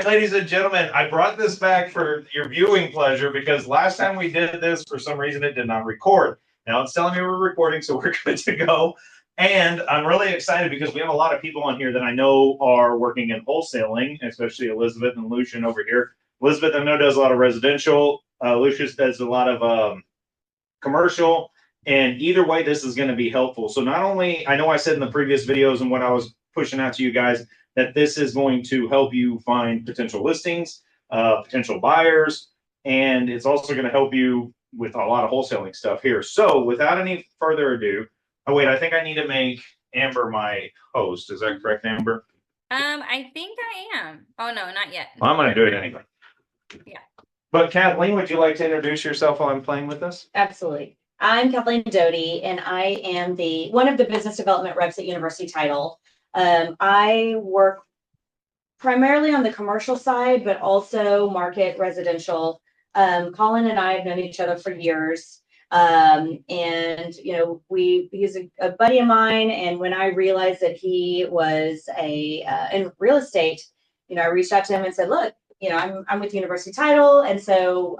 right, ladies and gentlemen, I brought this back for your viewing pleasure because last time we did this, for some reason, it did not record. Now it's telling me we're recording, so we're good to go. And I'm really excited because we have a lot of people on here that I know are working in wholesaling, especially Elizabeth and Lucian over here. Elizabeth, I know, does a lot of residential. Lucius does a lot of commercial. And either way, this is going to be helpful. So not only, I know I said in the previous videos and what I was pushing out to you guys, that this is going to help you find potential listings, potential buyers, and it's also going to help you with a lot of wholesaling stuff here. So without any further ado, oh wait, I think I need to make Amber my host. Is that correct, Amber? I think I am. Oh no, not yet. Well, I'm going to do it anyway. Yeah. But Kathleen, would you like to introduce yourself while I'm playing with this? Absolutely. I'm Kathleen Doty, and I am one of the business development reps at University Title. I work primarily on the commercial side, but also market residential. Colin and I have known each other for years. And he's a buddy of mine. And when I realized that he was in real estate, I reached out to him and said, look, I'm with University Title. And so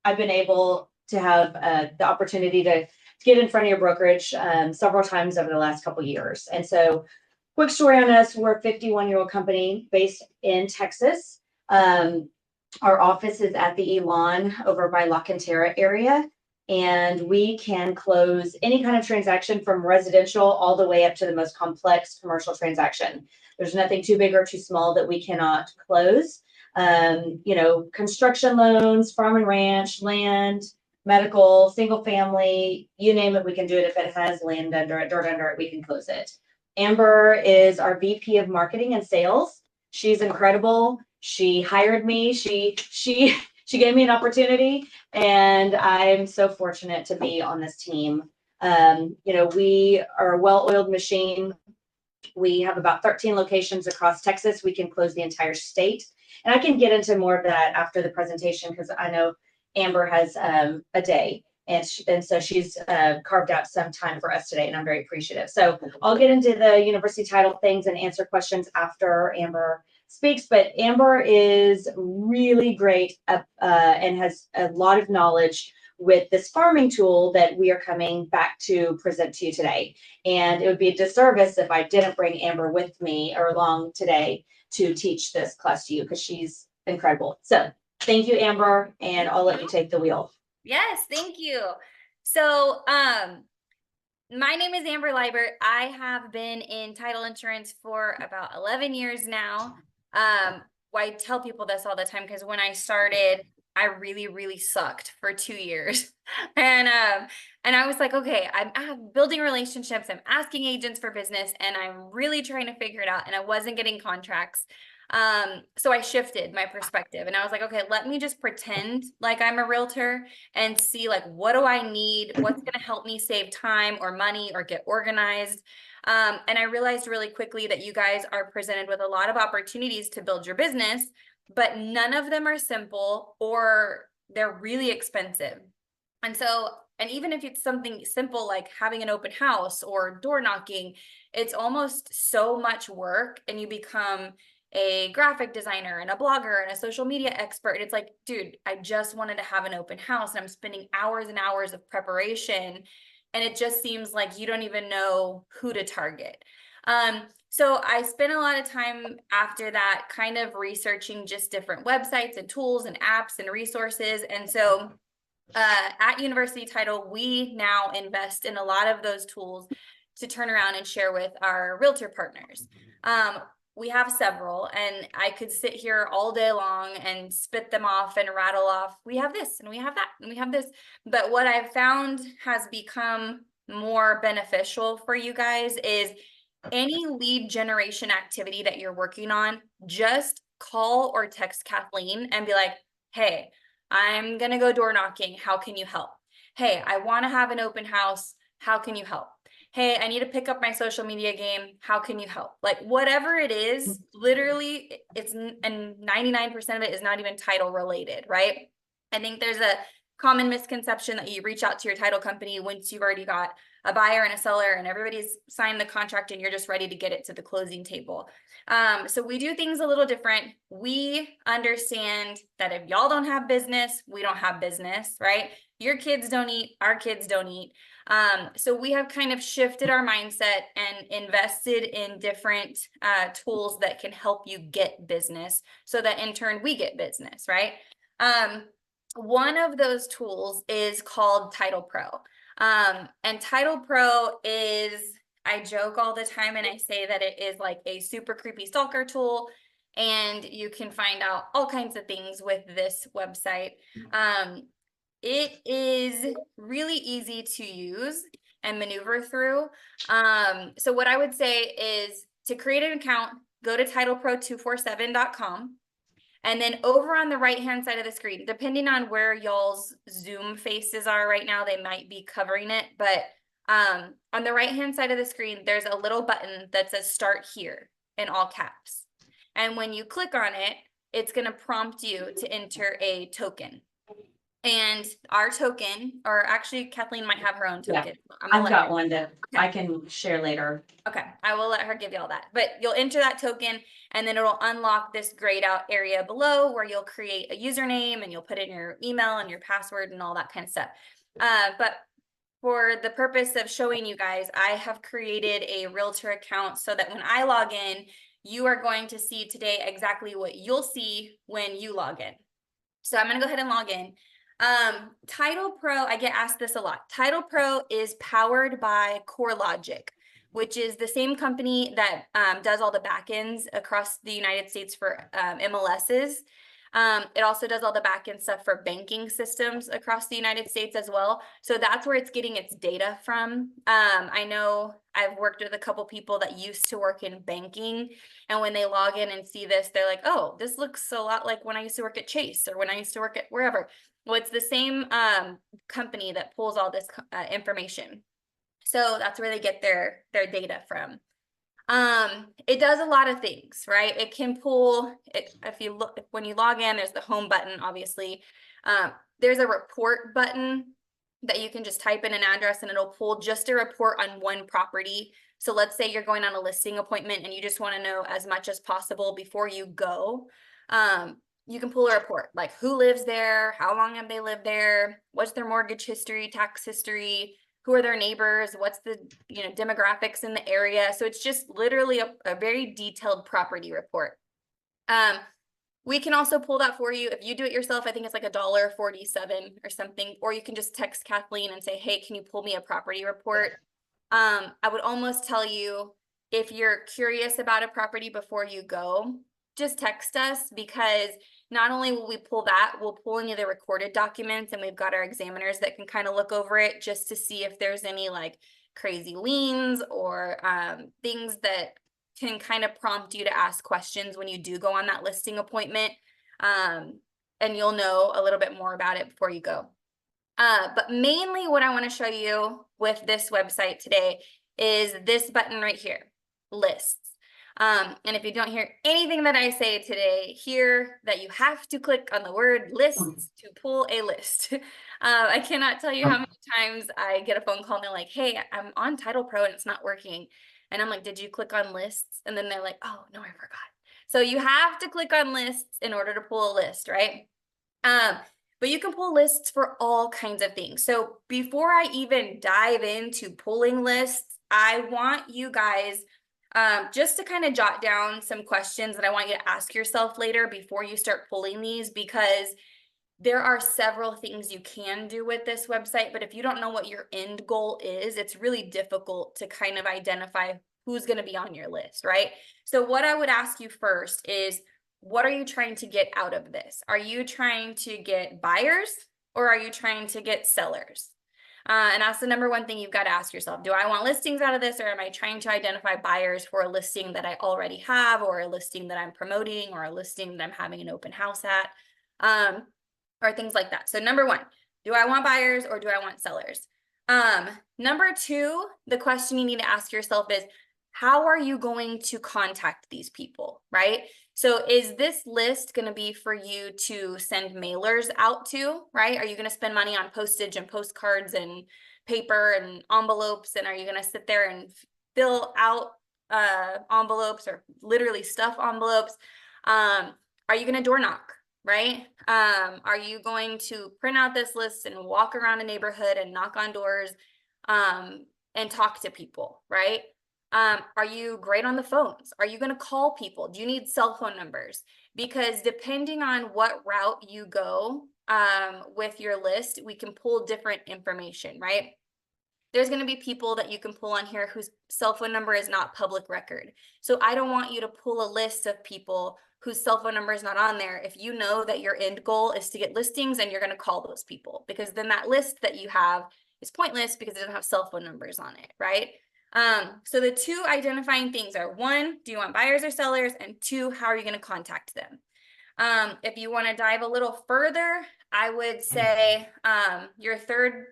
I've been able to have the opportunity to get in front of your brokerage several times over the last couple of years. And so quick story on us, we're a 51-year-old company based in Texas. Our office is at the Elon over by La Cantera area, and we can close any kind of transaction from residential all the way up to the most complex commercial transaction. There's nothing too big or too small that we cannot close. Construction loans, farm and ranch, land, medical, single family, you name it, we can do it. If it has land under it, dirt under it, we can close it. Amber is our VP of marketing and sales. She's incredible. She hired me. She gave me an opportunity, and I'm so fortunate to be on this team. We are a well-oiled machine. We have about 13 locations across Texas. We can close the entire state. And I can get into more of that after the presentation because I know Amber has a day. And so she's carved out some time for us today, and I'm very appreciative. So I'll get into the University Title things and answer questions after Amber speaks. But Amber is really great and has a lot of knowledge with this farming tool that we are coming back to present to you today. And it would be a disservice if I didn't bring Amber with me or along today to teach this class to you because she's incredible. So thank you, Amber, and I'll let you take the wheel. Yes, thank you. So, my name is Amber Liebert. I have been in title insurance for about 11 years now. I tell people this all the time because when I started, I really, really sucked for 2 years. And I was like, okay, I'm building relationships. I'm asking agents for business, and I'm really trying to figure it out. And I wasn't getting contracts. So I shifted my perspective, and I was like, okay, let me just pretend like I'm a realtor and see like, what do I need? What's going to help me save time or money or get organized? And I realized really quickly that you guys are presented with a lot of opportunities to build your business, but none of them are simple or they're really expensive. And even if it's something simple like having an open house or door knocking, it's almost so much work, and you become a graphic designer and a blogger and a social media expert. And it's like, dude, I just wanted to have an open house, and I'm spending hours and hours of preparation. And it just seems like you don't even know who to target. So I spent a lot of time after that kind of researching just different websites and tools and apps and resources. And so at University Title, we now invest in a lot of those tools to turn around and share with our realtor partners. We have several, and I could sit here all day long and spit them off and rattle off. We have this, and we have that, and we have this. But what I've found has become more beneficial for you guys is any lead generation activity that you're working on, just call or text Kathleen and be like, hey, I'm going to go door knocking. How can you help? Hey, I want to have an open house. How can you help? Hey, I need to pick up my social media game. How can you help? Like whatever it is, literally and 99% of it is not even title related, right? I think there's a common misconception that you reach out to your title company once you've already got a buyer and a seller and everybody's signed the contract and you're just ready to get it to the closing table. So we do things a little different. We understand that if y'all don't have business, we don't have business, right? Your kids don't eat, our kids don't eat. So we have kind of shifted our mindset and invested in different tools that can help you get business so that in turn we get business, right? One of those tools is called Title Pro. And Title Pro is, I joke all the time and I say that it is like a super creepy stalker tool, and you can find out all kinds of things with this website. It is really easy to use and maneuver through. So what I would say is to create an account, go to titlepro247.com. And then over on the right-hand side of the screen, depending on where y'all's Zoom faces are right now, they might be covering it. But on the right-hand side of the screen, there's a little button that says Start Here in all caps. And when you click on it, it's going to prompt you to enter a token. And our token, or actually Kathleen might have her own token. Yeah, I've got one that I can share later. Okay, I will let her give you all that. But you'll enter that token and then it'll unlock this grayed out area below where you'll create a username and you'll put in your email and your password and all that kind of stuff. But for the purpose of showing you guys, I have created a realtor account so that when I log in, you are going to see today exactly what you'll see when you log in. So I'm going to go ahead and log in. Title Pro, I get asked this a lot. Title Pro is powered by CoreLogic, which is the same company that does all the backends across the United States for MLSs. It also does all the backend stuff for banking systems across the United States as well. So that's where it's getting its data from. I know I've worked with a couple people that used to work in banking, and when they log in and see this, they're like, oh, this looks a lot like when I used to work at Chase or when I used to work at wherever. Well, it's the same company that pulls all this information. So that's where they get their data from. It does a lot of things, right? It can pull it. If you look, when you log in, there's the home button, obviously. There's a report button that you can just type in an address and it'll pull just a report on one property. So let's say you're going on a listing appointment and you just want to know as much as possible before you go. You can pull a report, like who lives there, how long have they lived there, what's their mortgage history, tax history, who are their neighbors, what's the demographics in the area. So it's just literally a very detailed property report. We can also pull that for you. If you do it yourself, I think it's like $1.47 or something, or you can just text Kathleen and say, hey, can you pull me a property report? I would almost tell you, if you're curious about a property before you go, just text us, because not only will we pull that, we'll pull any of the recorded documents, and we've got our examiners that can kind of look over it just to see if there's any like crazy liens or things that can kind of prompt you to ask questions when you do go on that listing appointment. And you'll know a little bit more about it before you go. But mainly what I want to show you with this website today is this button right here, lists. And if you don't hear anything that I say today, hear that you have to click on the word lists to pull a list. I cannot tell you how many times I get a phone call and they're like, hey, I'm on Title Pro and it's not working. And I'm like, did you click on lists? And then they're like, oh, no, I forgot. So you have to click on lists in order to pull a list, right? But you can pull lists for all kinds of things. So before I even dive into pulling lists, I want you guys just to kind of jot down some questions that I want you to ask yourself later before you start pulling these, because there are several things you can do with this website, but if you don't know what your end goal is, it's really difficult to kind of identify who's going to be on your list, right? So what I would ask you first is, what are you trying to get out of this? Are you trying to get buyers or are you trying to get sellers? And that's the number one thing you've got to ask yourself. Do I want listings out of this, or am I trying to identify buyers for a listing that I already have, or a listing that I'm promoting, or a listing that I'm having an open house at, or things like that. So number one, do I want buyers or do I want sellers? Number two, the question you need to ask yourself is, how are you going to contact these people, right? So is this list going to be for you to send mailers out to, right? Are you going to spend money on postage and postcards and paper and envelopes? And are you going to sit there and fill out envelopes or literally stuff envelopes? Are you going to door knock, right? Are you going to print out this list and walk around a neighborhood and knock on doors and talk to people, right? Are you great on the phones? Are you going to call people? Do you need cell phone numbers? Because depending on what route you go with your list, we can pull different information, right? There's going to be people that you can pull on here whose cell phone number is not public record. So I don't want you to pull a list of people whose cell phone number is not on there if you know that your end goal is to get listings and you're going to call those people, because then that list that you have is pointless because it doesn't have cell phone numbers on it, right? So the two identifying things are, one, do you want buyers or sellers? And two, how are you going to contact them? If you want to dive a little further, I would say your third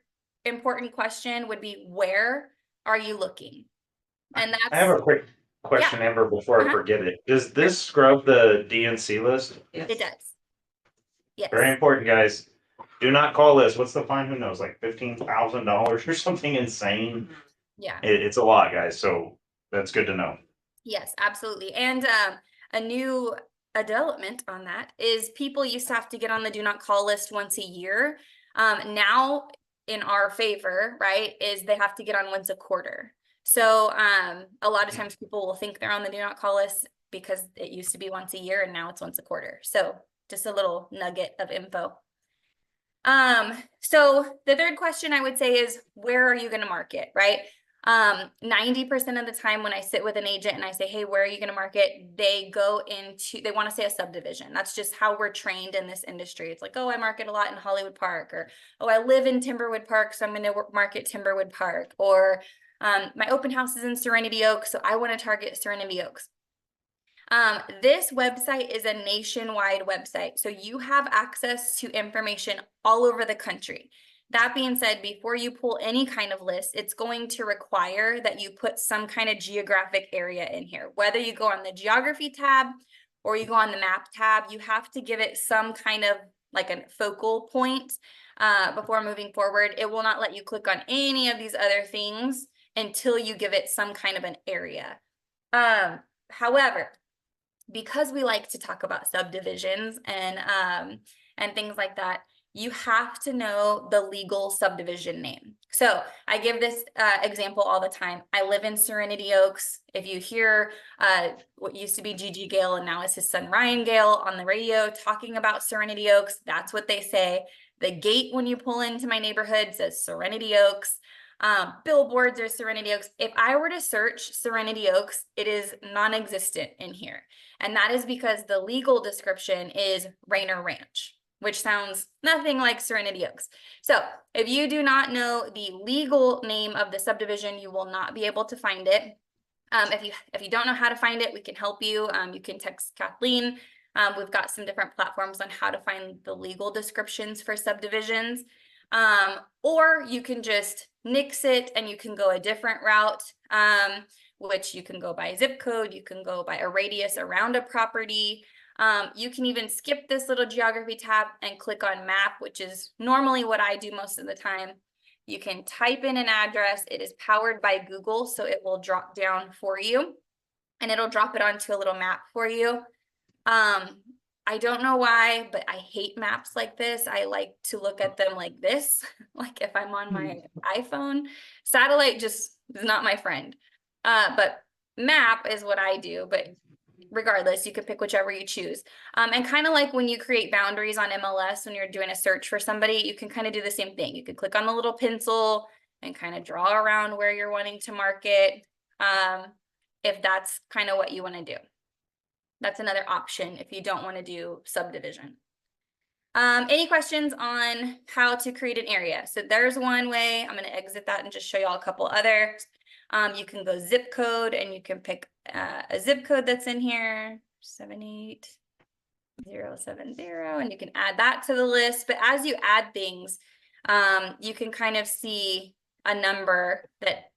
important question would be, where are you looking? And I have that's, a quick question, Amber, before I Uh-huh. forget it. Does this scrub the DNC list? Yes. it does. Yes. Very important, guys. Do not call this. What's the fine? Who knows? Like $15,000 or something insane. Yeah. It's a lot, guys. So that's good to know. Yes, absolutely. And a new development on that is people used to have to get on the do not call list once a year. Now in our favor, right, is they have to get on once a quarter. So a lot of times people will think they're on the do not call list because it used to be once a year and now it's once a quarter. So just a little nugget of info. So the third question I would say is, where are you going to market, right? 90% of the time when I sit with an agent and I say, hey, where are you going to market? They want to say a subdivision. That's just how we're trained in this industry. It's like, oh, I market a lot in Hollywood Park, or, oh, I live in Timberwood Park, so I'm going to market Timberwood Park, or my open house is in Serenity Oaks, so I want to target Serenity Oaks. This website is a nationwide website, so you have access to information all over the country. That being said, before you pull any kind of list, it's going to require that you put some kind of geographic area in here. Whether you go on the geography tab or you go on the map tab, you have to give it some kind of like a focal point before moving forward. It will not let you click on any of these other things until you give it some kind of an area. However, because we like to talk about subdivisions and things like that, you have to know the legal subdivision name. So I give this example all the time. I live in Serenity Oaks. If you hear what used to be Gigi Gale and now is his son Ryan Gale on the radio talking about Serenity Oaks, that's what they say. The gate when you pull into my neighborhood says Serenity Oaks. Billboards are Serenity Oaks. If I were to search Serenity Oaks, it is non-existent in here. And that is because the legal description is Rainer Ranch, which sounds nothing like Serenity Oaks. So if you do not know the legal name of the subdivision, you will not be able to find it. If you don't know how to find it, we can help you. You can text Kathleen. We've got some different platforms on how to find the legal descriptions for subdivisions. Or you can just nix it and you can go a different route, which you can go by zip code, you can go by a radius around a property. You can even skip this little geography tab and click on map, which is normally what I do most of the time. You can type in an address. It is powered by Google, so it will drop down for you and it'll drop it onto a little map for you. I don't know why, but I hate maps like this. I like to look at them like this, like if I'm on my iPhone. Satellite just is not my friend. But map is what I do, but regardless, you can pick whichever you choose. And kind of like when you create boundaries on MLS, when you're doing a search for somebody, you can kind of do the same thing. You can click on the little pencil and kind of draw around where you're wanting to market, if that's kind of what you want to do. That's another option if you don't want to do subdivision. Any questions on how to create an area? So there's one way. I'm going to exit that and just show you all a couple others. You can go zip code and you can pick a zip code that's in here, 78070, and you can add that to the list. But as you add things, you can kind of see a number that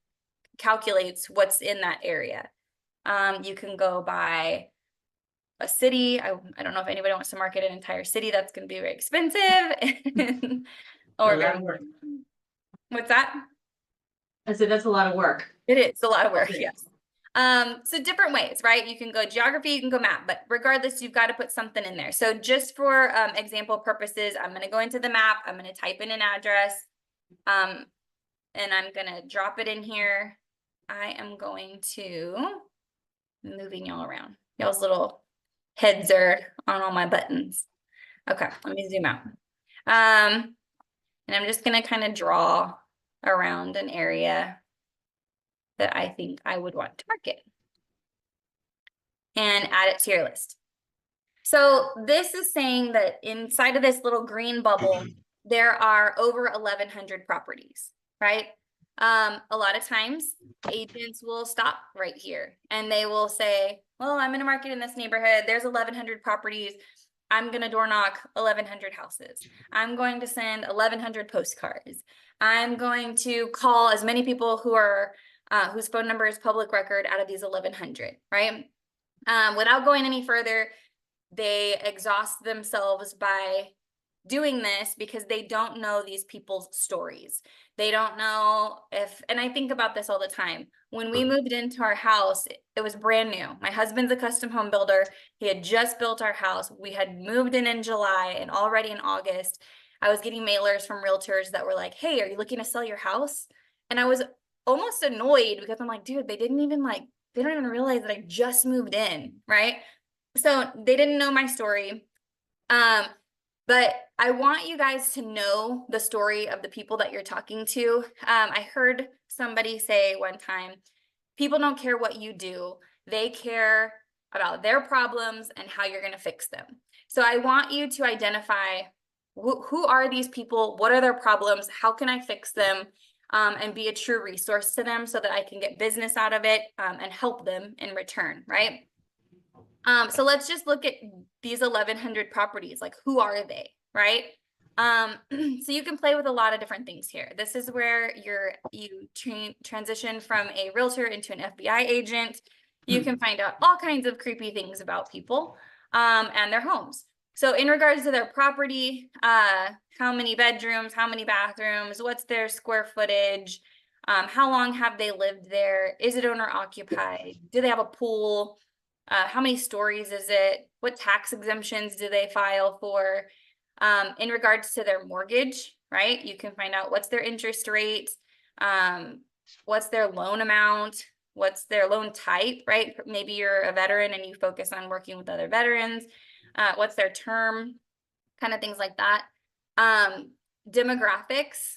calculates what's in that area. You can go by a city. I don't know if anybody wants to market an entire city. That's going to be very expensive. Or what's that? I said, that's a lot of work. It is a lot of work, Okay. yes. So different ways, right? You can go geography, you can go map, but regardless, you've got to put something in there. So just for example purposes, I'm going to go into the map, I'm going to type in an address, and I'm going to drop it in here. I am going to, moving y'all around. Y'all's little heads are on all my buttons. Okay, let me zoom out. And I'm just going to kind of draw around an area that I think I would want to market and add it to your list. So this is saying that inside of this little green bubble, there are over 1,100 properties, right? A lot of times agents will stop right here and they will say, well, I'm going to market in this neighborhood. There's 1,100 properties. I'm going to door knock 1,100 houses. I'm going to send 1,100 postcards. I'm going to call as many people who are whose phone number is public record out of these 1,100, right? Without going any further, they exhaust themselves by doing this because they don't know these people's stories. They don't know if, and I think about this all the time. When we moved into our house, it was brand new. My husband's a custom home builder. He had just built our house. We had moved in July, and already in August, I was getting mailers from realtors that were like, hey, are you looking to sell your house? And I was almost annoyed because I'm like, dude, they don't even realize that I just moved in, right? So they didn't know my story. But I want you guys to know the story of the people that you're talking to. I heard somebody say one time, people don't care what you do. They care about their problems and how you're going to fix them. So I want you to identify who are these people? What are their problems? How can I fix them? And be a true resource to them so that I can get business out of it and help them in return, right? So let's just look at these 1,100 properties. Like, who are they, right? So you can play with a lot of different things here. This is where you transition from a realtor into an FBI agent. You can find out all kinds of creepy things about people and their homes. So in regards to their property, how many bedrooms, how many bathrooms, what's their square footage, how long have they lived there? Is it owner occupied? Do they have a pool? How many stories is it? What tax exemptions do they file for? In regards to their mortgage, right? You can find out what's their interest rate, what's their loan amount, what's their loan type, right? Maybe you're a veteran and you focus on working with other veterans. What's their term, kind of things like that. Demographics,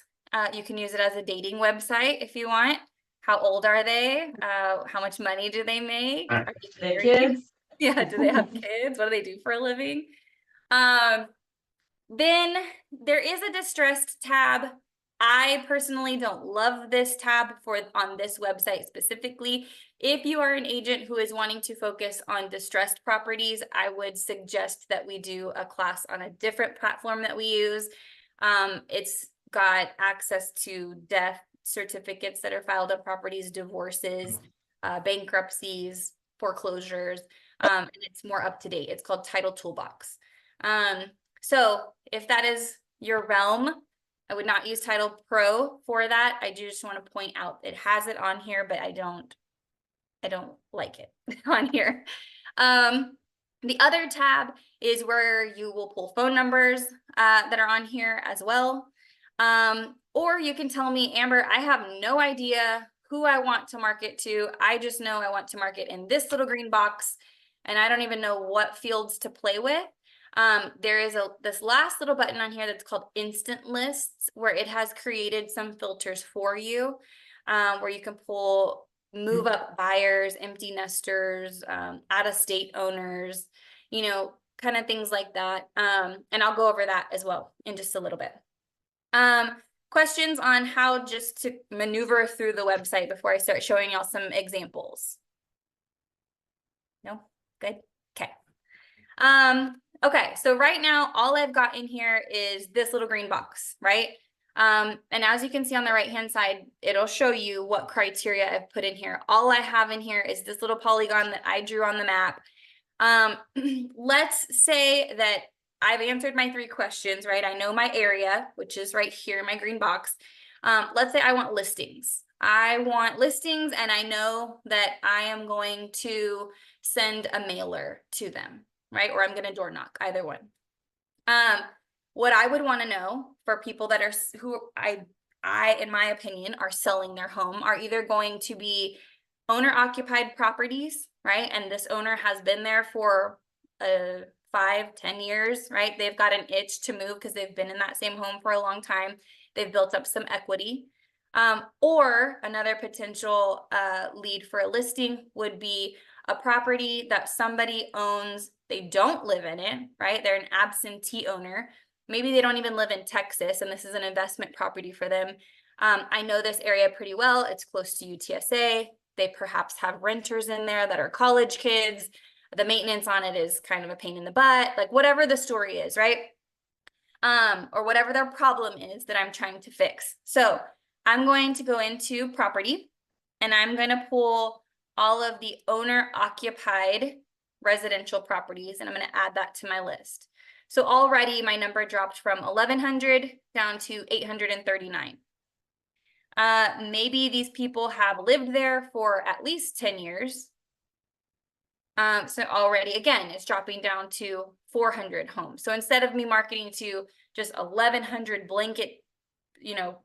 you can use it as a dating website if you want. How old are they? How much money do they make? Are they The married? kids. Yeah, do they have kids? What do they do for a living? Then there is a distressed tab. I personally don't love this tab on this website specifically. If you are an agent who is wanting to focus on distressed properties, I would suggest that we do a class on a different platform that we use. It's got access to death certificates that are filed on properties, divorces, bankruptcies, foreclosures, and it's more up to date. It's called Title Toolbox. So if that is your realm, I would not use Title Pro for that. I do just want to point out it has it on here, but I don't like it on here. The other tab is where you will pull phone numbers that are on here as well. Or you can tell me, Amber, I have no idea who I want to market to. I just know I want to market in this little green box, and I don't even know what fields to play with. There is this last little button on here that's called Instant Lists, where it has created some filters for you, where you can pull move up buyers, empty nesters, out of state owners, kind of things like that. And I'll go over that as well in just a little bit. Questions on how just to maneuver through the website before I start showing y'all some examples? No? Good? Okay. Okay, so right now, all I've got in here is this little green box, right? And as you can see on the right-hand side, it'll show you what criteria I've put in here. All I have in here is this little polygon that I drew on the map. Let's say that I've answered my 3 questions, right? I know my area, which is right here in my green box. Let's say I want listings. I want listings, and I know that I am going to send a mailer to them, right? Or I'm going to door knock, either one. What I would want to know for people that are who I in my opinion are selling their home are either going to be owner occupied properties, right? And this owner has been there for 5-10 years, right? They've got an itch to move because they've been in that same home for a long time. They've built up some equity. Or another potential lead for a listing would be a property that somebody owns. They don't live in it, right? They're an absentee owner. Maybe they don't even live in Texas, and this is an investment property for them. I know this area pretty well. It's close to UTSA. They perhaps have renters in there that are college kids. The maintenance on it is kind of a pain in the butt, like whatever the story is, right? Or whatever their problem is that I'm trying to fix. So I'm going to go into property, and I'm going to pull all of the owner occupied residential properties, and I'm going to add that to my list. So already my number dropped from 1,100 down to 839. Maybe these people have lived there for at least 10 years. So already, again, it's dropping down to 400 homes. So instead of me marketing to just 1,100 blanket,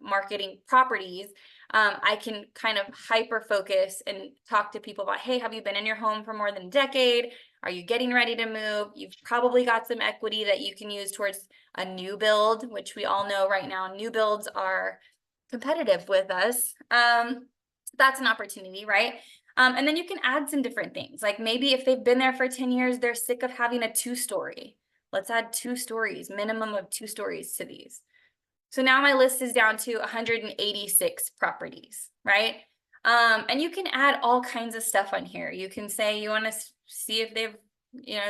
marketing properties, I can kind of hyper focus and talk to people about, hey, have you been in your home for more than a decade? Are you getting ready to move? You've probably got some equity that you can use towards a new build, which we all know right now, new builds are competitive with us. That's an opportunity, right? And then you can add some different things. Like maybe if they've been there for 10 years, they're sick of having a 2-story. Let's add 2 stories, minimum of 2 stories to these. So now my list is down to 186 properties, right? And you can add all kinds of stuff on here. You can say you want to see if they've,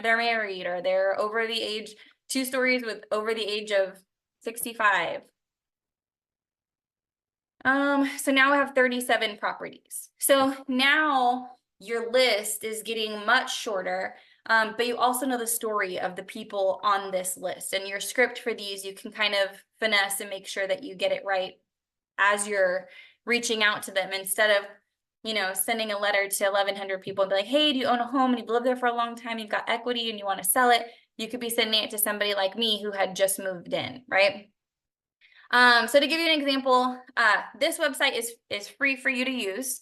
they're married or they're over the age, 2 stories with over the age of 65. So now I have 37 properties. So now your list is getting much shorter, but you also know the story of the people on this list, and your script for these, you can kind of finesse and make sure that you get it right as you're reaching out to them, instead of, sending a letter to 1,100 people and be like, hey, do you own a home and you've lived there for a long time, you've got equity and you want to sell it? You could be sending it to somebody like me who had just moved in, right? So to give you an example, this website is free for you to use.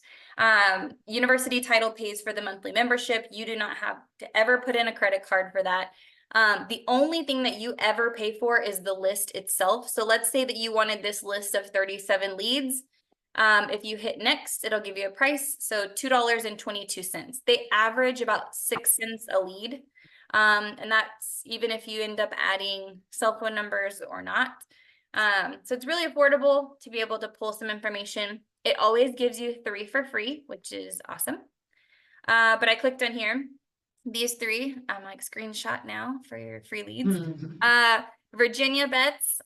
University Title pays for the monthly membership. You do not have to ever put in a credit card for that. The only thing that you ever pay for is the list itself. So let's say that you wanted this list of 37 leads. If you hit next, it'll give you a price. So $2.22. They average about 6 cents a lead. And that's even if you end up adding cell phone numbers or not. So it's really affordable to be able to pull some information. It always gives you 3 for free, which is awesome. But I clicked on here. These 3, I'm like screenshot now for your free leads. Virginia Betts,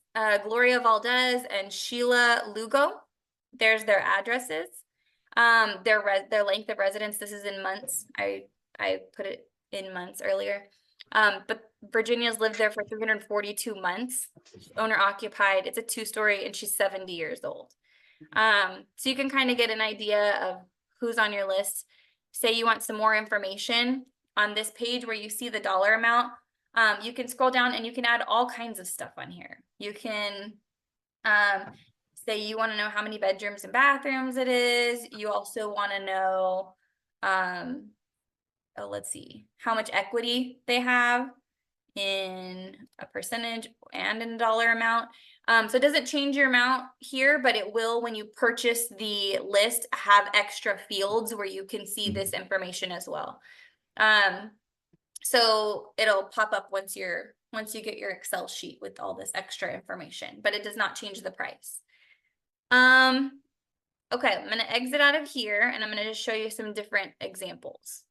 Gloria Valdez, and Sheila Lugo. There's their addresses. Their length of residence. This is in months. I put it in months earlier. But Virginia's lived there for 342 months, owner occupied. It's a 2-story, and she's 70 years old. So you can kind of get an idea of who's on your list. Say you want some more information on this page where you see the dollar amount. You can scroll down and you can add all kinds of stuff on here. You can say you want to know how many bedrooms and bathrooms it is. You also want to know, let's see, how much equity they have in a percentage and in a dollar amount. So it doesn't change your amount here, but it will, when you purchase the list, have extra fields where you can see this information as well. So it'll pop up once you get your Excel sheet with all this extra information, but it does not change the price. Okay, I'm going to exit out of here, and I'm going to just show you some different examples.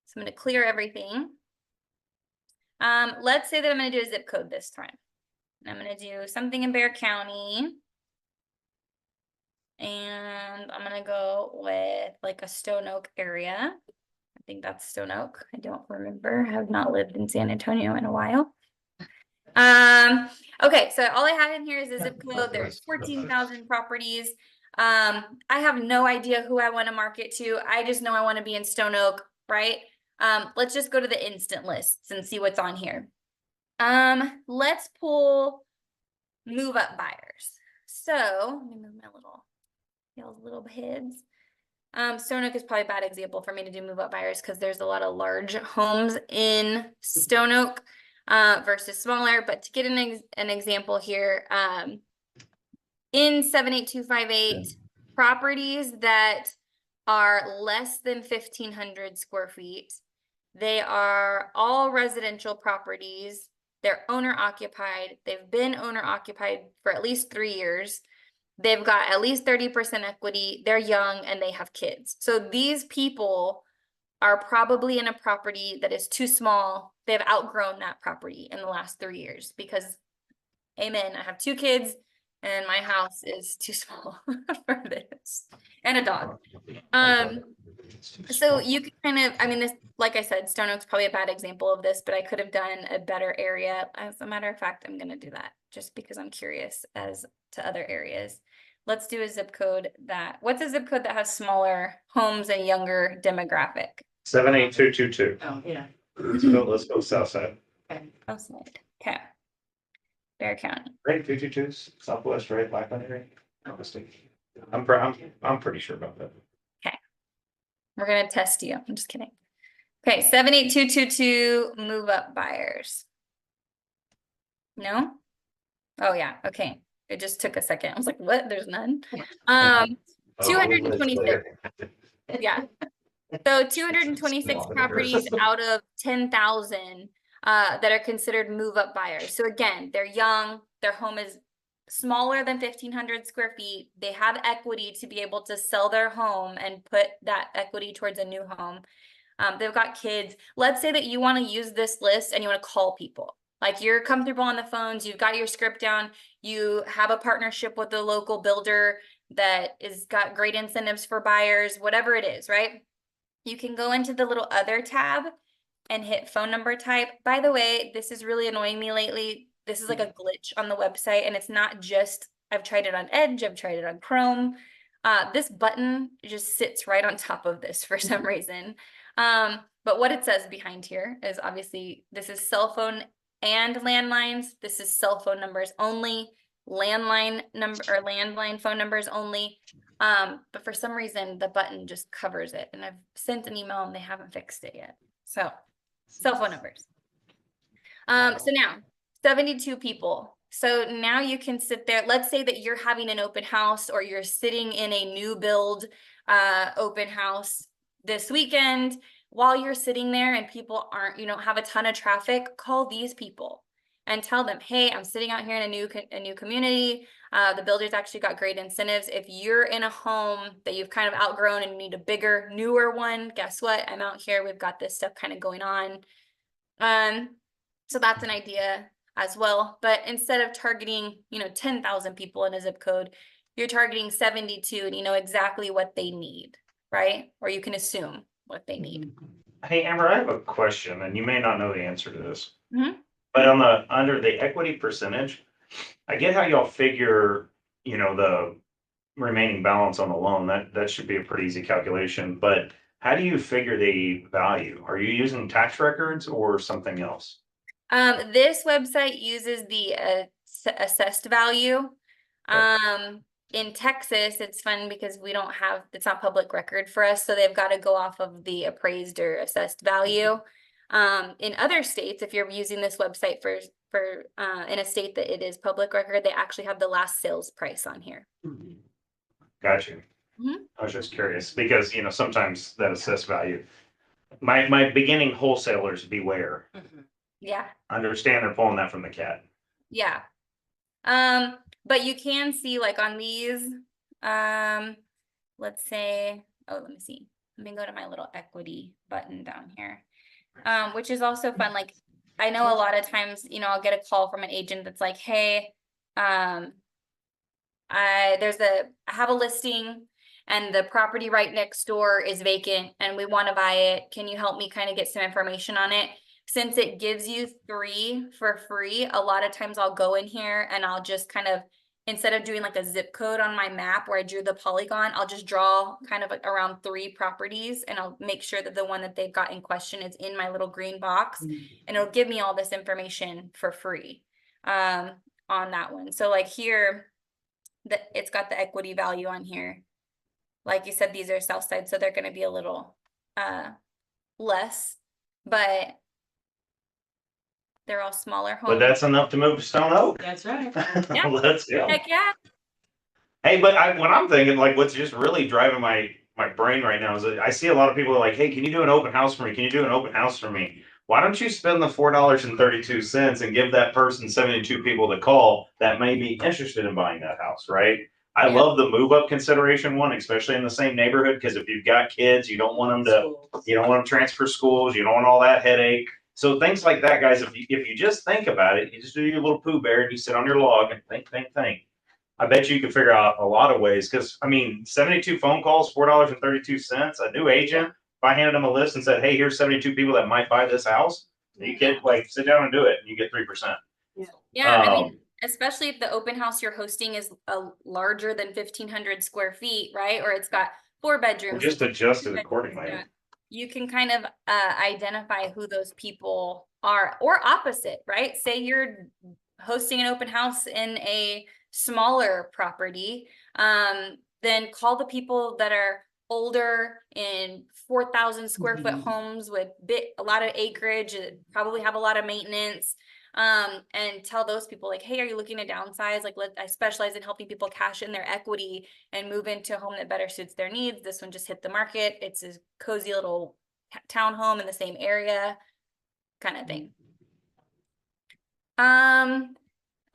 So I'm going to clear everything. Let's say that I'm going to do a zip code this time. And I'm going to do something in Bexar County. And I'm going to go with like a Stone Oak area. I think that's Stone Oak. I don't remember. I have not lived in San Antonio in a while. Okay, so all I have in here is a zip code. There's 14,000 properties. I have no idea who I want to market to. I just know I want to be in Stone Oak, right? Let's just go to the instant lists and see what's on here. Let's pull move up buyers. So let me move my little heads. Stone Oak is probably a bad example for me to do move up buyers because there's a lot of large homes in Stone Oak versus smaller. But to get an example here, in 78258, properties that are less than 1,500 square feet, they are all residential properties. They're owner occupied. They've been owner occupied for at least 3 years. They've got at least 30% equity. They're young and they have kids. So these people are probably in a property that is too small. They've outgrown that property in the last 3 years because, amen, I have 2 kids and my house is too small for this, and a dog. So you can kind of, I mean, this, like I said, Stone Oak's probably a bad example of this, but I could have done a better area. As a matter of fact, I'm going to do that just because I'm curious as to other areas. Let's do a zip code what's a zip code that has smaller homes and younger demographic? 78222. Oh, yeah. Let's go south side. Outside. Okay. Bear County. Right, 222, southwest, right, 500. No mistake. I'm pretty sure about that. We're going to test you. I'm just kidding. Okay, 78222 move up buyers. No? Oh yeah, okay. It just took a second. I was like, what? There's none. 226. Yeah. So 226 properties out of 10,000 that are considered move up buyers. So again, they're young, their home is smaller than 1,500 square feet. They have equity to be able to sell their home and put that equity towards a new home. They've got kids. Let's say that you want to use this list and you want to call people. Like you're comfortable on the phones, you've got your script down, you have a partnership with a local builder that is got great incentives for buyers, whatever it is, right? You can go into the little other tab and hit phone number type. By the way, this is really annoying me lately. This is like a glitch on the website, and it's not just, I've tried it on Edge, I've tried it on Chrome. This button just sits right on top of this for some reason. But what it says behind here is obviously this is cell phone and landlines. This is cell phone numbers only, landline phone numbers only. But for some reason the button just covers it, and I've sent an email and they haven't fixed it yet. So cell phone numbers. So now 72 people. So now you can sit there. Let's say that you're having an open house or you're sitting in a new build open house this weekend. While you're sitting there and people you don't have a ton of traffic, call these people and tell them, hey, I'm sitting out here in a new community. The builder's actually got great incentives. If you're in a home that you've kind of outgrown and need a bigger, newer one, guess what? I'm out here. We've got this stuff kind of going on. So that's an idea as well. But instead of targeting, 10,000 people in a zip code, you're targeting 72 and you know exactly what they need, right? Or you can assume what they need. Hey, Amber, I have a question, and you may not know the answer to this. Mhm. But under the equity percentage, I get how y'all figure, the remaining balance on the loan. That should be a pretty easy calculation. But how do you figure the value? Are you using tax records or something else? This website uses the assessed value. In Texas, it's fun because it's not public record for us. So they've got to go off of the appraised or assessed value. In other states, if you're using this website for in a state that it is public record, they actually have the last sales price on here. Got you. Mhm. I was just curious because, sometimes that assessed value, my beginning wholesalers beware. Yeah. Understand they're pulling that from the cat. Yeah. But you can see like on these, let's say, let me see. Let me go to my little equity button down here. Which is also fun. Like I know a lot of times, I'll get a call from an agent that's like, hey, I have a listing and the property right next door is vacant and we want to buy it. Can you help me kind of get some information on it? Since it gives you 3 for free, a lot of times I'll go in here and I'll just kind of, instead of doing like a zip code on my map where I drew the polygon, I'll just draw kind of like around 3 properties, and I'll make sure that the one that they've got in question is in my little green box, and it'll give me all this information for free on that one. So like here, it's got the equity value on here. Like you said, these are south side, so they're going to be a little less, but they're all smaller homes. But that's enough to move to Stone Oak. That's right. Yeah. Let's go. Heck yeah. Hey, but what I'm thinking, like, what's just really driving my brain right now is that I see a lot of people are like, hey, can you do an open house for me? Can you do an open house for me? Why don't you spend the $4.32 and give that person 72 people to call that may be interested in buying that house, right? I love the move up consideration one, especially in the same neighborhood, because if you've got kids, you don't want them to transfer schools, you don't want all that headache. So things like that, guys, if you just think about it, you just do your little Pooh Bear and you sit on your log and think. I bet you could figure out a lot of ways, because I mean, 72 phone calls, $4.32. A new agent, if I handed them a list and said, hey, here's 72 people that might buy this house, you get like sit down and do it, and you get 3%. Yeah, I mean, especially if the open house you're hosting is larger than 1,500 square feet, right? Or it's got 4 bedrooms. Or just adjust it accordingly. Yeah. You can kind of identify who those people are, or opposite, right? Say you're hosting an open house in a smaller property, then call the people that are older in 4,000 square foot homes with a lot of acreage, probably have a lot of maintenance, and tell those people like, hey, are you looking to downsize? Like, I specialize in helping people cash in their equity and move into a home that better suits their needs. This one just hit the market. It's a cozy little townhome in the same area, kind of thing.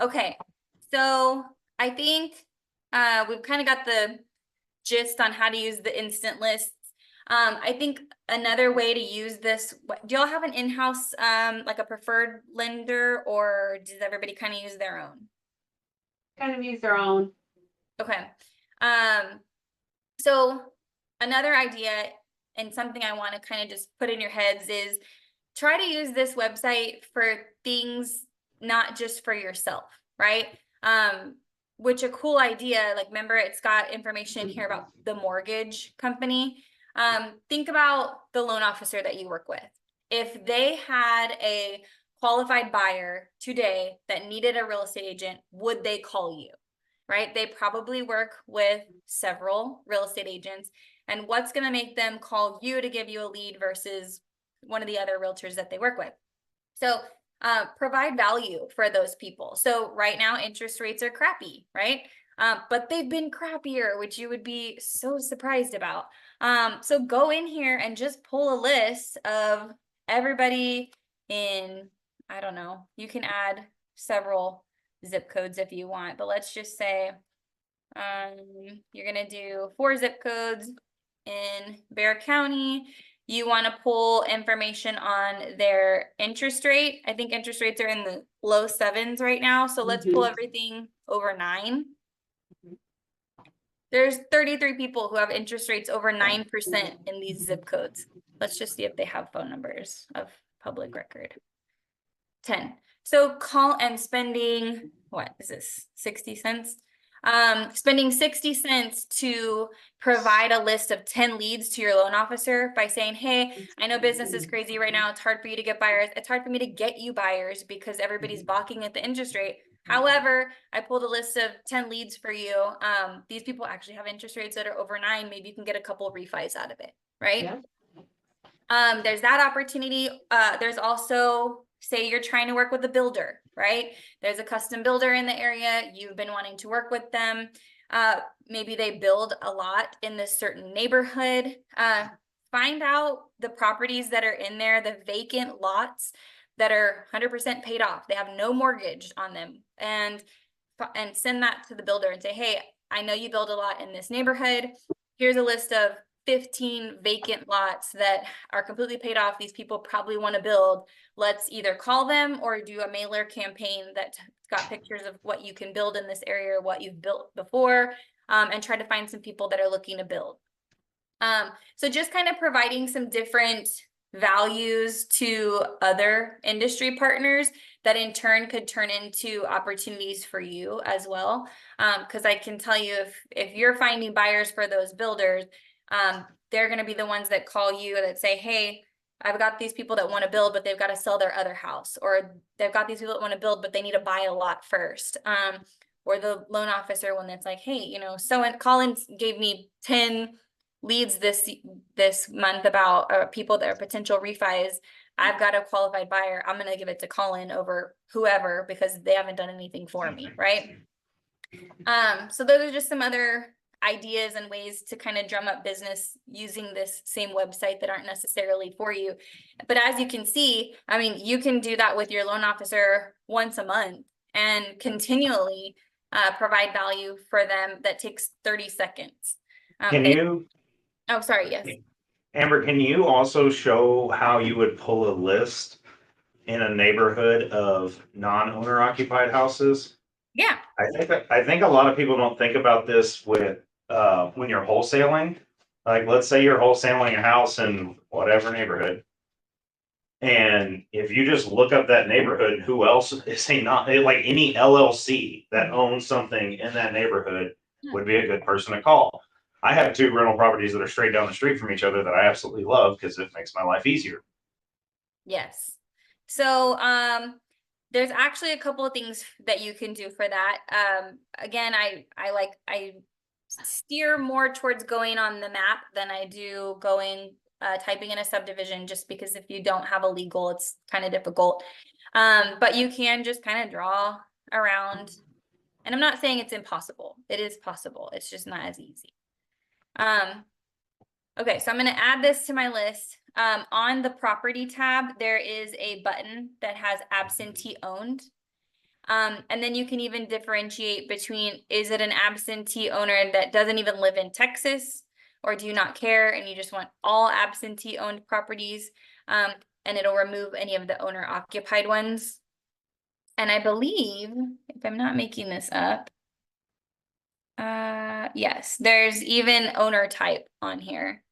Okay, so I think we've kind of got the gist on how to use the instant lists. I think another way to use this, do y'all have an in-house, like a preferred lender, or does everybody kind of use their own? Kind of use their own. Okay. So another idea and something I want to kind of just put in your heads is try to use this website for things, not just for yourself, right? Which a cool idea, like remember it's got information here about the mortgage company. Think about the loan officer that you work with. If they had a qualified buyer today that needed a real estate agent, would they call you, right? They probably work with several real estate agents, and what's going to make them call you to give you a lead versus one of the other realtors that they work with? So provide value for those people. So right now interest rates are crappy, right? But they've been crappier, which you would be so surprised about. So go in here and just pull a list of everybody in, I don't know, you can add several zip codes if you want, but let's just say you're going to do 4 zip codes in Bexar County. You want to pull information on their interest rate. I think interest rates are in the low 7s right now. So let's pull everything over 9. There's 33 people who have interest rates over 9% in these zip codes. Let's just see if they have phone numbers of public record. 10. So call and spending, what is this, 60 cents? Spending 60 cents to provide a list of 10 leads to your loan officer by saying, hey, I know business is crazy right now. It's hard for you to get buyers. It's hard for me to get you buyers because everybody's balking at the interest rate. However, I pulled a list of 10 leads for you. These people actually have interest rates that are over 9. Maybe you can get a couple of refis out of it, right? Yeah. There's that opportunity. There's also, say you're trying to work with a builder, right? There's a custom builder in the area. You've been wanting to work with them. Maybe they build a lot in this certain neighborhood. Find out the properties that are in there, the vacant lots that are 100% paid off. They have no mortgage on them, and send that to the builder and say, hey, I know you build a lot in this neighborhood. Here's a list of 15 vacant lots that are completely paid off. These people probably want to build. Let's either call them or do a mailer campaign that's got pictures of what you can build in this area or what you've built before. and try to find some people that are looking to build. So just kind of providing some different values to other industry partners that in turn could turn into opportunities for you as well. Because I can tell you, if you're finding buyers for those builders, they're going to be the ones that call you that say, hey, I've got these people that want to build, but they've got to sell their other house, or they've got these people that want to build, but they need to buy a lot first. Or the loan officer one that's like, hey, you know, Collins gave me 10 leads this month about people that are potential refis. I've got a qualified buyer. I'm going to give it to Colin over whoever because they haven't done anything for me, right? So those are just some other ideas and ways to kind of drum up business using this same website that aren't necessarily for you. But as you can see, I mean, you can do that with your loan officer once a month and continually provide value for them that takes 30 seconds. Can you, Oh, sorry, yes. Amber, can you also show how you would pull a list in a neighborhood of non-owner occupied houses? Yeah. I think a lot of people don't think about this with when you're wholesaling. Like, let's say you're wholesaling a house in whatever neighborhood. And if you just look up that neighborhood, who else is like any LLC that owns something in that neighborhood would be a good person to call. I have 2 rental properties that are straight down the street from each other that I absolutely love because it makes my life easier. Yes. So, there's actually a couple of things that you can do for that. Again, I steer more towards going on the map than I do going, typing in a subdivision, just because if you don't have a legal, it's kind of difficult. But you can just kind of draw around, and I'm not saying it's impossible. It is possible. It's just not as easy. Okay, so I'm going to add this to my list. On the property tab, there is a button that has absentee owned. And then you can even differentiate between, is it an absentee owner that doesn't even live in Texas, or do you not care and you just want all absentee owned properties? And it'll remove any of the owner occupied ones. And I believe, if I'm not making this up, yes, there's even owner type on here.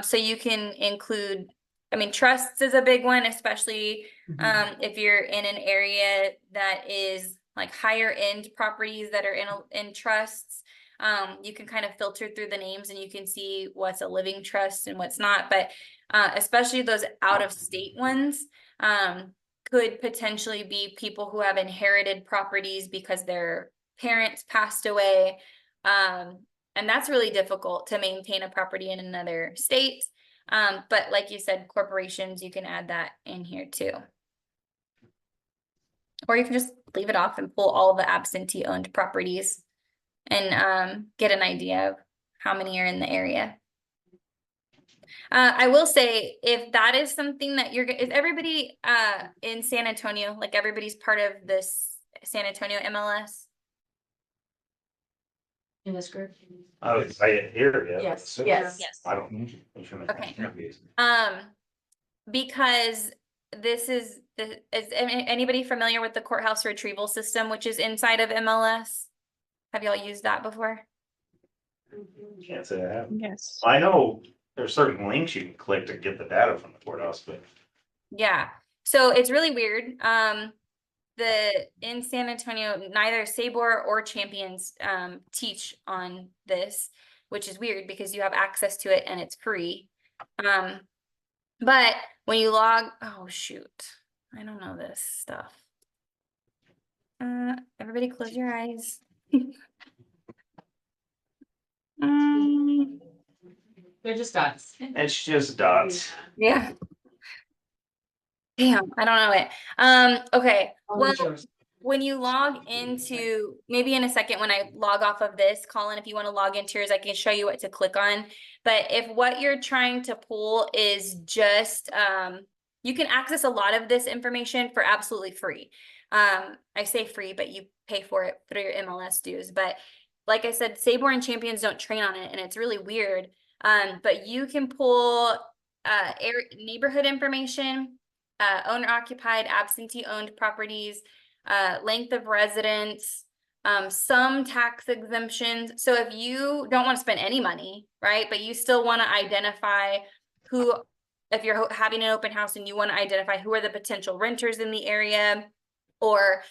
So you can include, I mean, trusts is a big one, especially if you're in an area that is like higher end properties that are in trusts. You can kind of filter through the names and you can see what's a living trust and what's not. But especially those out of state ones could potentially be people who have inherited properties because their parents passed away. And that's really difficult to maintain a property in another state. But like you said, corporations, you can add that in here too. Or you can just leave it off and pull all the absentee owned properties and get an idea of how many are in the area. I will say, if that is something that is everybody in San Antonio, like everybody's part of this San Antonio MLS? In this group? I would say it here, yeah. Yes, So, yes. I don't. Okay. Because this is anybody familiar with the courthouse retrieval system, which is inside of MLS? Have y'all used that before? Can't say I haven't. Yes. I know there's certain links you can click to get the data from the courthouse, but Yeah. So it's really weird. In San Antonio, neither Sabor or Champions teach on this, which is weird because you have access to it and it's free. But when you oh shoot, I don't know this stuff. Everybody close your eyes. They're just dots. it's just dots. Yeah. Damn, I don't know it. Okay. Well, when you log into, maybe in a second when I log off of this, Colin, if you want to log into yours, I can show you what to click on. But if what you're trying to pull is just, you can access a lot of this information for absolutely free. I say free, but you pay for it through your MLS dues. But like I said, Sabor and Champions don't train on it, and it's really weird. But you can pull neighborhood information, owner occupied, absentee owned properties, length of residence, some tax exemptions. So if you don't want to spend any money, right, but you still want to identify who, if you're having an open house and you want to identify who are the potential renters in the area, or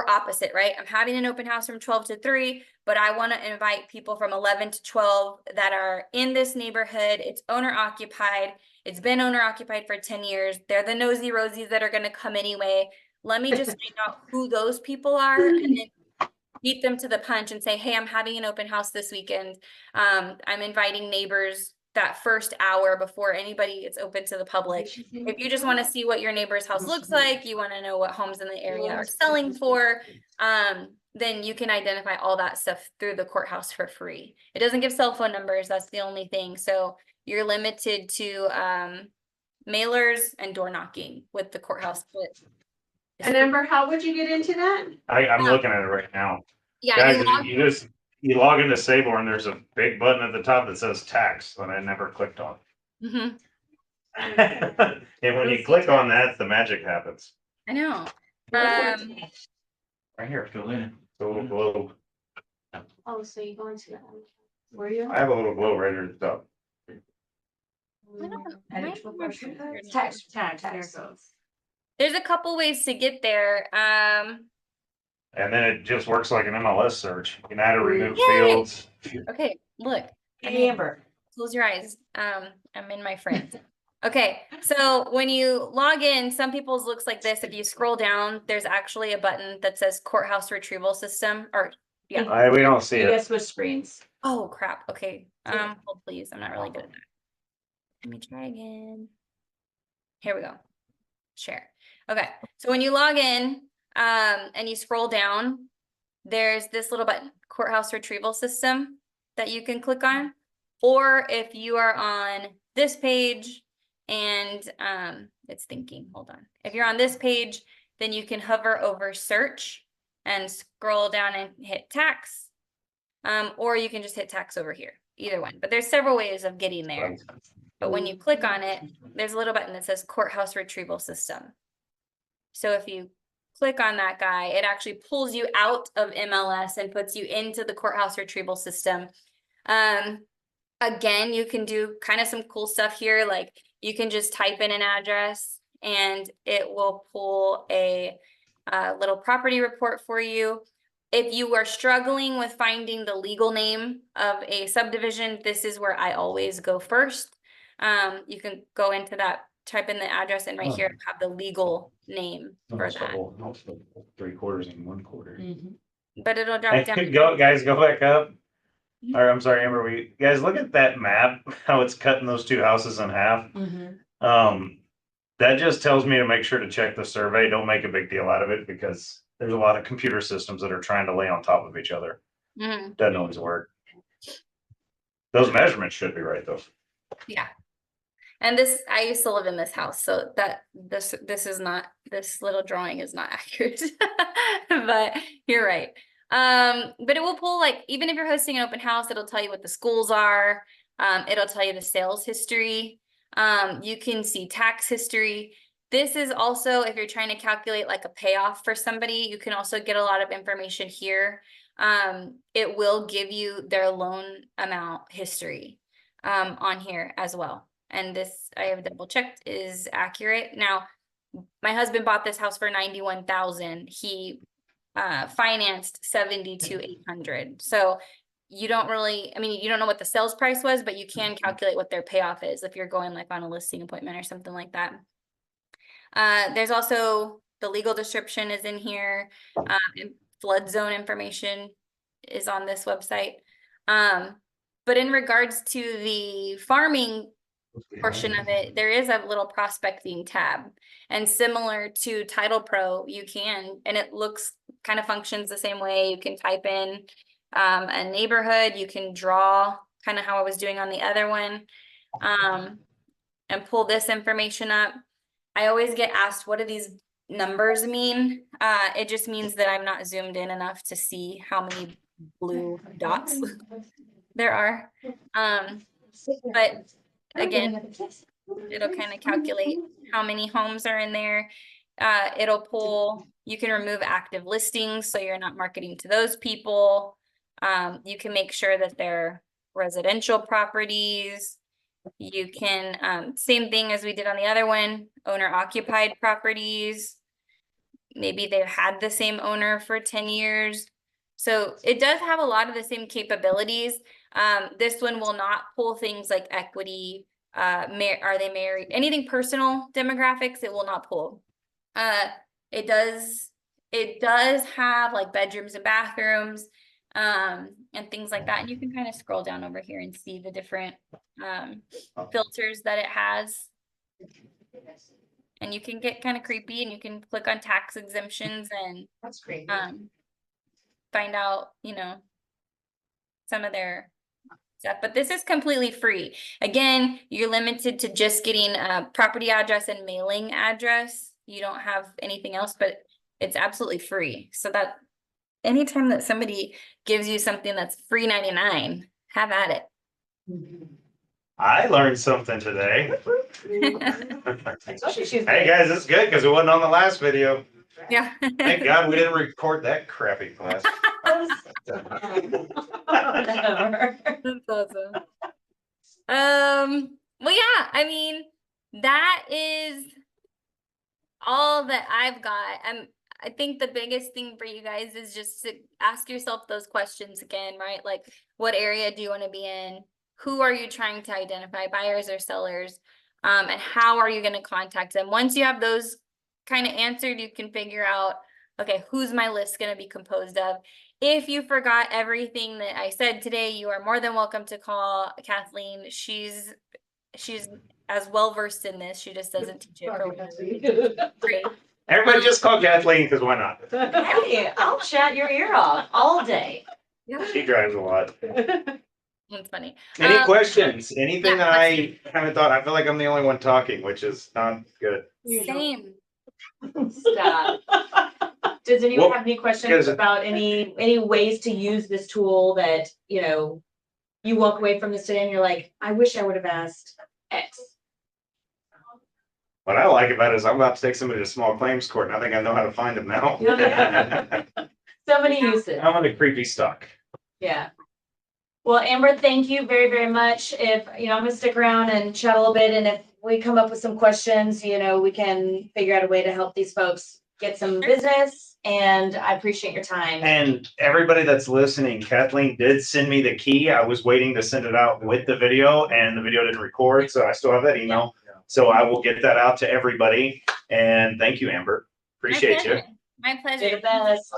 opposite, right? I'm having an open house from 12 to 3, but I want to invite people from 11 to 12 that are in this neighborhood. It's owner occupied. It's been owner occupied for 10 years. They're the nosy rosies that are going to come anyway. Let me just find out who those people are and then beat them to the punch and say, hey, I'm having an open house this weekend. I'm inviting neighbors that first hour before anybody gets open to the public. If you just want to see what your neighbor's house looks like, you want to know what homes in the area are selling for, then you can identify all that stuff through the courthouse for free. It doesn't give cell phone numbers. That's the only thing. So you're limited to mailers and door knocking with the courthouse. And Amber, how would you get into that? I'm looking at it right now. Yeah, Guys, you log into Sable and there's a big button at the top that says tax that I never clicked on. Mhm. And when you click on that, the magic happens. I know. Right here, fill in. The little globe. Oh, so you go into that one. Were you? I have a little globe right here at the top. Tax. There's a couple ways to get there. And then it just works like an MLS search. You can add or remove Yay! fields. Okay, look. Hey, Amber. Close your eyes. I'm in my friends. Okay, so when you log in, some people's looks like this. If you scroll down, there's actually a button that says courthouse retrieval system, or yeah. We don't see You it. guys switch screens. Oh crap. Okay. Hold please. I'm not really good at that. Let me try again. Here we go. Share. Okay. So when you log in, and you scroll down, there's this little button, courthouse retrieval system, that you can click on. Or if you are on this page and it's thinking, hold on. If you're on this page, then you can hover over search and scroll down and hit tax. Or you can just hit tax over here, either one. But there's several ways of getting there. But when you click on it, there's a little button that says courthouse retrieval system. So if you click on that guy, it actually pulls you out of MLS and puts you into the courthouse retrieval system. Again, you can do kind of some cool stuff here. Like you can just type in an address and it will pull a little property report for you. If you are struggling with finding the legal name of a subdivision, this is where I always go first. You can go into that, type in the address, and right here have the legal name for that. 3/4 and 1/4. But it'll drop down. Go back up. Or I'm sorry, Amber, guys look at that map, how it's cutting those two houses in half. That just tells me to make sure to check the survey. Don't make a big deal out of it because there's a lot of computer systems that are trying to lay on top of each other. Doesn't always work. Those measurements should be right though. Yeah. And this, I used to live in this house, so that this is not, this little drawing is not accurate, but you're right. But it will pull, like, even if you're hosting an open house, it'll tell you what the schools are. It'll tell you the sales history. You can see tax history. This is also, if you're trying to calculate like a payoff for somebody, you can also get a lot of information here. It will give you their loan amount history on here as well. And this, I have double checked, is accurate. Now, my husband bought this house for $91,000. He financed $72,800. So you don't really, I mean, you don't know what the sales price was, but you can calculate what their payoff is if you're going like on a listing appointment or something like that. There's also the legal description is in here. Flood zone information is on this website. But in regards to the farming portion of it, there is a little prospecting tab, and similar to Title Pro, you can, and it looks kind of functions the same way. You can type in a neighborhood, you can draw kind of how I was doing on the other one, and pull this information up. I always get asked, what do these numbers mean? It just means that I'm not zoomed in enough to see how many blue dots there are. But again, it'll kind of calculate how many homes are in there. It'll pull, you can remove active listings, so you're not marketing to those people. You can make sure that they're residential properties. You can, same thing as we did on the other one, owner occupied properties. Maybe they've had the same owner for 10 years. So it does have a lot of the same capabilities. This one will not pull things like equity, are they married, anything personal demographics, it will not pull. It does have like bedrooms and bathrooms, and things like that. And you can kind of scroll down over here and see the different filters that it has. And you can get kind of creepy, and you can click on tax exemptions and That's great. find out, you know, some of their stuff. But this is completely free. Again, you're limited to just getting a property address and mailing address. You don't have anything else, but it's absolutely free. So that anytime that somebody gives you something that's free 99, have at it. I learned something today. I told you she was Hey guys, it's good because it wasn't on the last video. Yeah. Thank God we didn't record that crappy class. Whatever. That's awesome. Well, yeah, I mean, that is all that I've got. I think the biggest thing for you guys is just to ask yourself those questions again, right? Like, what area do you want to be in? Who are you trying to identify, buyers or sellers? And how are you going to contact them? Once you have those kind of answered, you can figure out, okay, who's my list going to be composed of? If you forgot everything that I said today, you are more than welcome to call Kathleen. She's as well versed in this. She just doesn't teach it for great. Everybody just call Kathleen because why not? Hey, I'll chat your ear off all day. She drives a lot. That's funny. Any questions? Anything yeah, that I haven't thought? I feel like I'm the only one talking, which is not good. Same. Stop. Does anyone Well, have any questions 'cause- about any ways to use this tool that, you know, you walk away from this today and you're like, I wish I would have asked X. What I like about it is I'm about to take somebody to small claims court, and I think I know how to find them now. So many uses. I'm on the creepy stock. Yeah. Well, Amber, thank you very, very much. If, you know, I'm gonna stick around and chat a little bit, and if we come up with some questions, you know, we can figure out a way to help these folks get some business, and I appreciate your time. And everybody that's listening, Kathleen did send me the key. I was waiting to send it out with the video, and the video didn't record, so I still have that email. So I will get that out to everybody. And thank you, Amber. Appreciate you. My pleasure. You're the best.